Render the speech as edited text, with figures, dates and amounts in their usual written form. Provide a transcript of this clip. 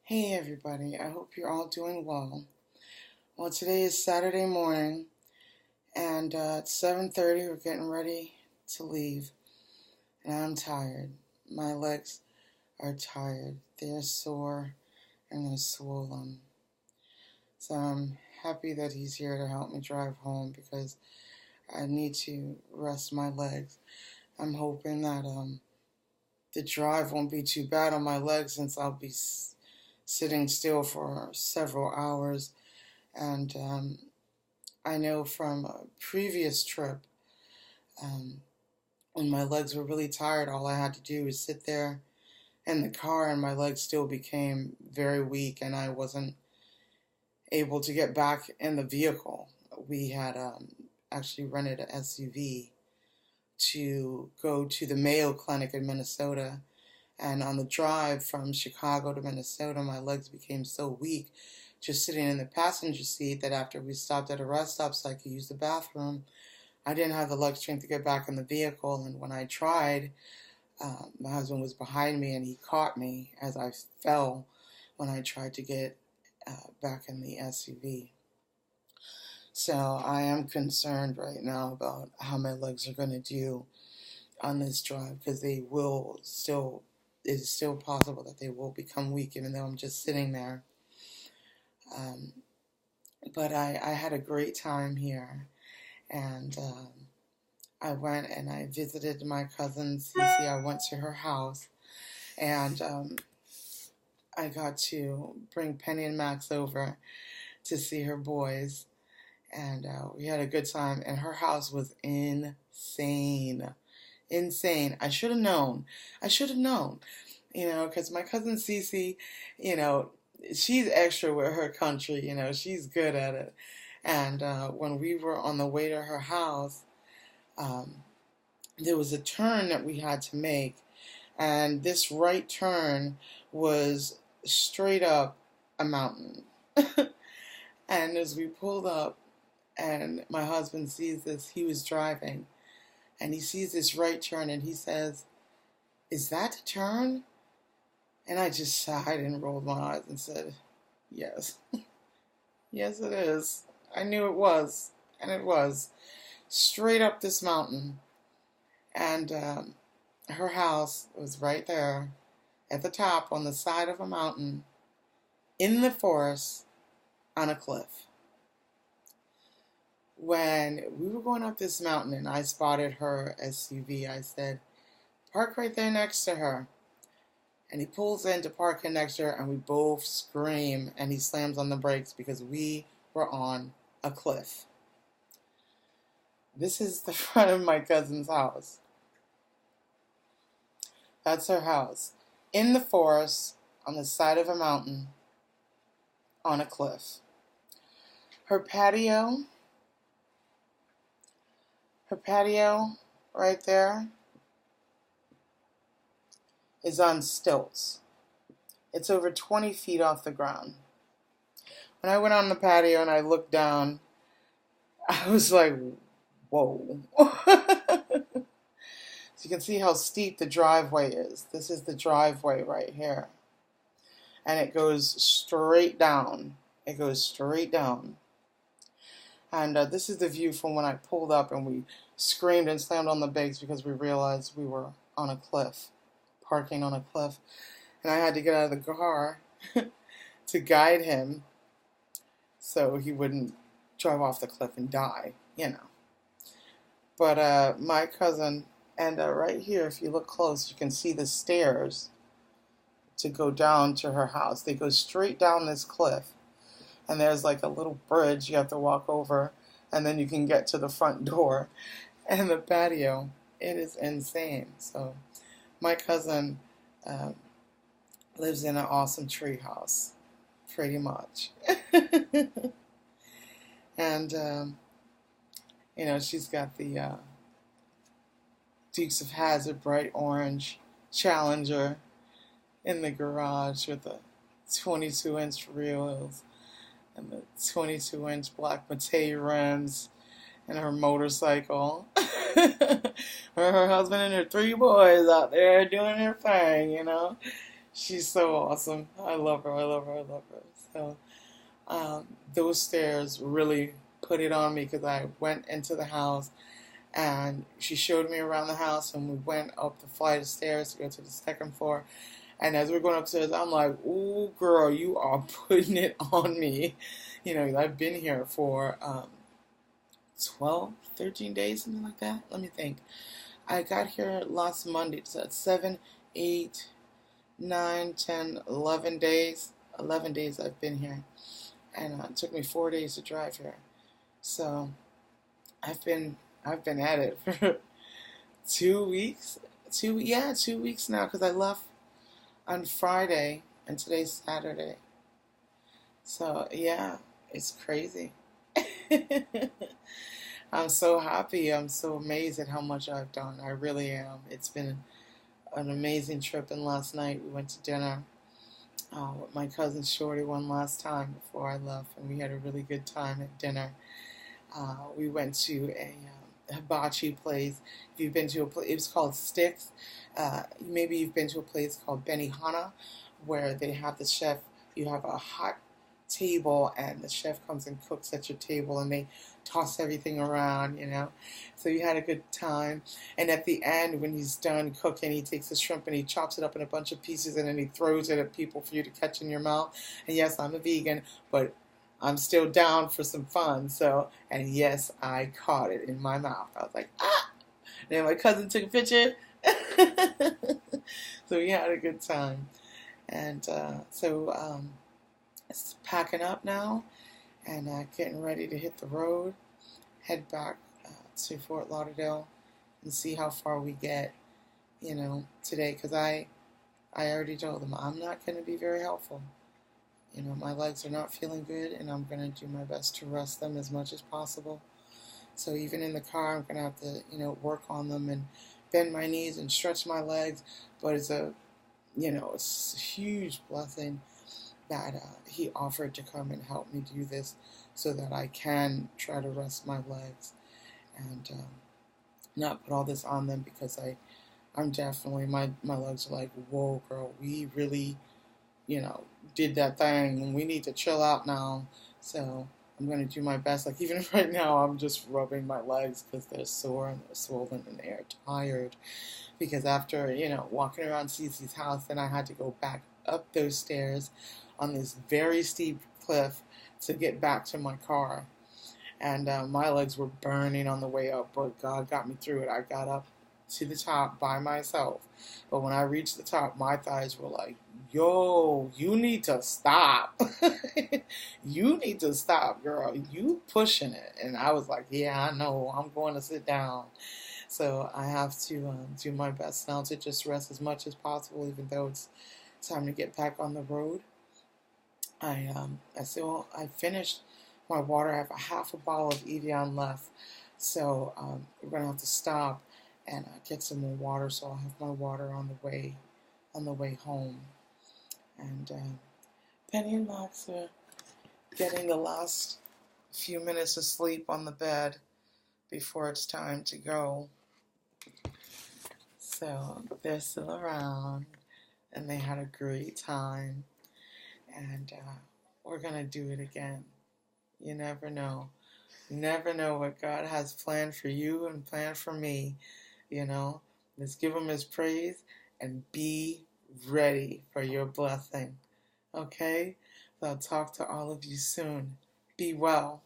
Hey everybody, I hope you're all doing well. Well, today is Saturday morning and it's 7:30. We're getting ready to leave and I'm tired. My legs are tired. They're sore and they're swollen. So I'm happy that he's here to help me drive home because I need to rest my legs. I'm hoping that the drive won't be too bad on my legs since I'll be sitting still for several hours. And I know from a previous trip, um, when my legs were really tired, all I had to do was sit there in the car and my legs still became very weak and I wasn't able to get back in the vehicle. We had actually rented an SUV to go to the Mayo Clinic in Minnesota. And on the drive from Chicago to Minnesota, my legs became so weak just sitting in the passenger seat that after we stopped at a rest stop so I could use the bathroom, I didn't have the leg strength to get back in the vehicle. And when I tried, my husband was behind me and he caught me as I fell when I tried to get back in the SUV. So I am concerned right now about how my legs are going to do on this drive because it is still possible that they will become weak even though I'm just sitting there. Um, but I had a great time here, and I went and I visited my cousin Cece. I went to her house, and I got to bring Penny and Max over to see her boys, and we had a good time. And her house was insane, insane. I should have known. I should have known, because my cousin Cece, you know, she's extra with her country. She's good at it. And when we were on the way to her house, um, there was a turn that we had to make, and this right turn was straight up a mountain. And as we pulled up, and my husband sees this, he was driving, and he sees this right turn, and he says, "Is that a turn?" And I just sighed and rolled my eyes and said, "Yes, yes, it is. I knew it was." And it was straight up this mountain. And her house was right there at the top on the side of a mountain in the forest on a cliff. When we were going up this mountain and I spotted her SUV, I said, "Park right there next to her." And he pulls in to park in next to her, and we both scream, and he slams on the brakes because we were on a cliff. This is the front of my cousin's house. That's her house. In the forest, on the side of a mountain, on a cliff. Her patio right there is on stilts. It's over 20 feet off the ground. When I went on the patio and I looked down, I was like, whoa. So you can see how steep the driveway is. This is the driveway right here. And it goes straight down. It goes straight down. And this is the view from when I pulled up and we screamed and slammed on the brakes because we realized we were on a cliff, parking on a cliff. And I had to get out of the car to guide him so he wouldn't drive off the cliff and die, But my cousin, and right here, if you look close, you can see the stairs to go down to her house. They go straight down this cliff. And there's like a little bridge you have to walk over, and then you can get to the front door. And the patio, it is insane. So my cousin lives in an awesome tree house, pretty much. And, she's got the Dukes of Hazzard bright orange Challenger in the garage with the 22-inch wheels and the 22-inch black Matei rims and her motorcycle. Her husband and her 3 boys out there doing their thing, She's so awesome. I love her. I love her. I love her. So those stairs really put it on me because I went into the house and she showed me around the house and we went up the flight of stairs to go to the second floor. And as we're going upstairs, I'm like, ooh, girl, you are putting it on me. You know, I've been here for 12, 13 days, something like that. Let me think. I got here last Monday, so that's 7, 8, 9, 10, 11 days. 11 days I've been here. And it took me 4 days to drive here. So I've been at it for 2 weeks. 2 weeks now because I left on Friday and today's Saturday. So yeah, it's crazy. I'm so happy. I'm so amazed at how much I've done. I really am. It's been an amazing trip. And last night we went to dinner with my cousin Shorty one last time before I left, and we had a really good time at dinner. We went to a hibachi place. If you've been to a place, it was called Sticks. Maybe you've been to a place called Benihana, where they have the chef. You have a hot table, and the chef comes and cooks at your table, and they toss everything around, you know. So you had a good time. And at the end, when he's done cooking, he takes the shrimp and he chops it up in a bunch of pieces, and then he throws it at people for you to catch in your mouth. And yes, I'm a vegan, but I'm still down for some fun. So, and yes, I caught it in my mouth. I was like, ah! And then my cousin took a picture. So we had a good time. And it's packing up now and getting ready to hit the road, head back to Fort Lauderdale and see how far we get, you know, today. Because I already told them I'm not going to be very helpful. You know, my legs are not feeling good, and I'm going to do my best to rest them as much as possible. So even in the car, I'm going to have to, you know, work on them and bend my knees and stretch my legs. But it's it's a huge blessing that he offered to come and help me do this so that I can try to rest my legs and not put all this on them, because I'm definitely, my legs are like, whoa, girl, we really, you know, did that thing and we need to chill out now. So I'm going to do my best. Like even right now, I'm just rubbing my legs because they're sore and they're swollen and they are tired. Because after, you know, walking around Cece's house, then I had to go back up those stairs on this very steep cliff to get back to my car. And my legs were burning on the way up, but God got me through it. I got up to the top by myself. But when I reached the top, my thighs were like, yo, you need to stop. You need to stop, girl. You pushing it. And I was like, yeah, I know. I'm going to sit down. So I have to do my best now to just rest as much as possible, even though it's time to get back on the road. I finished my water. I have a half a bottle of Evian left, so we're gonna have to stop and get some more water. So I'll have my water on the way home. And Penny and Max are getting the last few minutes of sleep on the bed before it's time to go. So they're still around, and they had a great time. And we're going to do it again. You never know. You never know what God has planned for you and planned for me. You know, let's give him his praise and be ready for your blessing. Okay? So I'll talk to all of you soon. Be well.